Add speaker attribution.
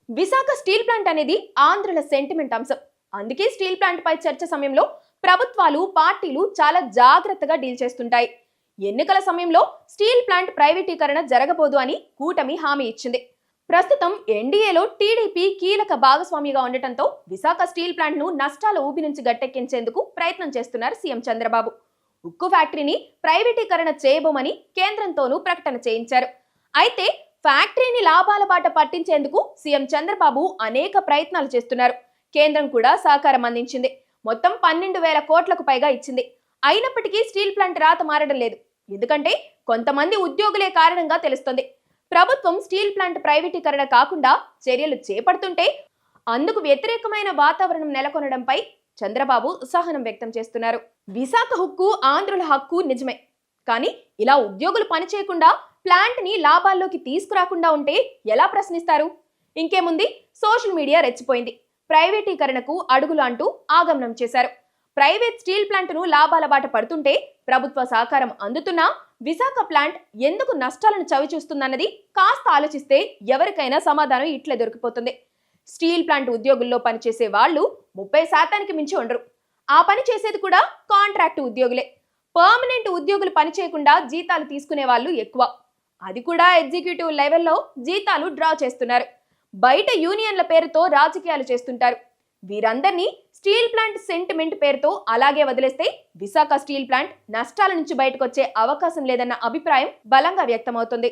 Speaker 1: Visakha steel plant అనేది ఆంధ్రుల sentiment అంశం. అందుకే స్టీల్ ప్లాంట్ పై చర్చ సమయంలో ప్రభుత్వాలు, పార్టీలు చాలా జాగ్రత్తగా డీల్ చేస్తుంటాయి. ఎన్నికల సమయంలో స్టీల్ ప్లాంట్ ప్రైవేటీకరణ జరగబోదు అని కూటమి హామీ ఇచ్చింది. ప్రస్తుతం ఎన్డీఏలో టీడీపీ కీలక భాగస్వామిగా ఉండటంతో విశాఖ స్టీల్ ప్లాంట్ ను నష్టాల ఊబి నుంచి గట్టెక్కించేందుకు ప్రయత్నం చేస్తున్నారు సీఎం చంద్రబాబు. ఉక్కు ఫ్యాక్టరీని ప్రైవేటీకరణ చేయబోమని కేంద్రంతోనూ ప్రకటన చేయించారు. అయితే ఫ్యాక్టరీని లాభాల బాట పట్టించేందుకు సీఎం చంద్రబాబు అనేక ప్రయత్నాలు చేస్తున్నారు. కేంద్రం కూడా సహకారం అందించింది. మొత్తం 12,000 కోట్లకు పైగా ఇచ్చింది. అయినప్పటికీ స్టీల్ ప్లాంట్ రాత మారడం లేదు. ఎందుకంటే కొంతమంది ఉద్యోగులే కారణంగా తెలుస్తుంది. ప్రభుత్వం స్టీల్ ప్లాంట్ ప్రైవేటీకరణ కాకుండా చర్యలు చేపడుతుంటే అందుకు వ్యతిరేకమైన వాతావరణం నెలకొనడంపై చంద్రబాబు అసహనం వ్యక్తం చేస్తున్నారు. విశాఖ హక్కు ఆంధ్రుల హక్కు నిజమే, కానీ ఇలా ఉద్యోగులు పనిచేయకుండా ప్లాంట్ ని లాభాల్లోకి తీసుకురాకుండా ఉంటే ఎలా ప్రశ్నిస్తారు? ఇంకేముంది, సోషల్ మీడియా రెచ్చిపోయింది. ప్రైవేటీకరణకు అడుగులు అంటూ ఆగమనం చేశారు. ప్రైవేట్ స్టీల్ ప్లాంట్ ను లాభాల బాట పడుతుంటే ప్రభుత్వ సహకారం అందుతున్నా విశాఖ ప్లాంట్ ఎందుకు నష్టాలను చవిచూస్తుందన్నది కాస్త ఆలోచిస్తే ఎవరికైనా సమాధానం ఇట్లే దొరికిపోతుంది. స్టీల్ ప్లాంట్ ఉద్యోగుల్లో పనిచేసే వాళ్ళు 30% మించి ఉండరు. ఆ పని చేసేది కూడా కాంట్రాక్ట్ ఉద్యోగులే. పర్మనెంట్ ఉద్యోగులు పని చేయకుండా జీతాలు తీసుకునే వాళ్ళు ఎక్కువ. అది కూడా ఎగ్జిక్యూటివ్ లెవెల్లో జీతాలు డ్రా చేస్తున్నారు. బయట యూనియన్ల పేరుతో రాజకీయాలు చేస్తుంటారు. వీరందరినీ స్టీల్ ప్లాంట్ సెంటిమెంట్ పేరుతో అలాగే వదిలేస్తే విశాఖ స్టీల్ ప్లాంట్ నష్టాల నుంచి బయటకొచ్చే అవకాశం లేదన్న అభిప్రాయం బలంగా వ్యక్తమవుతుంది.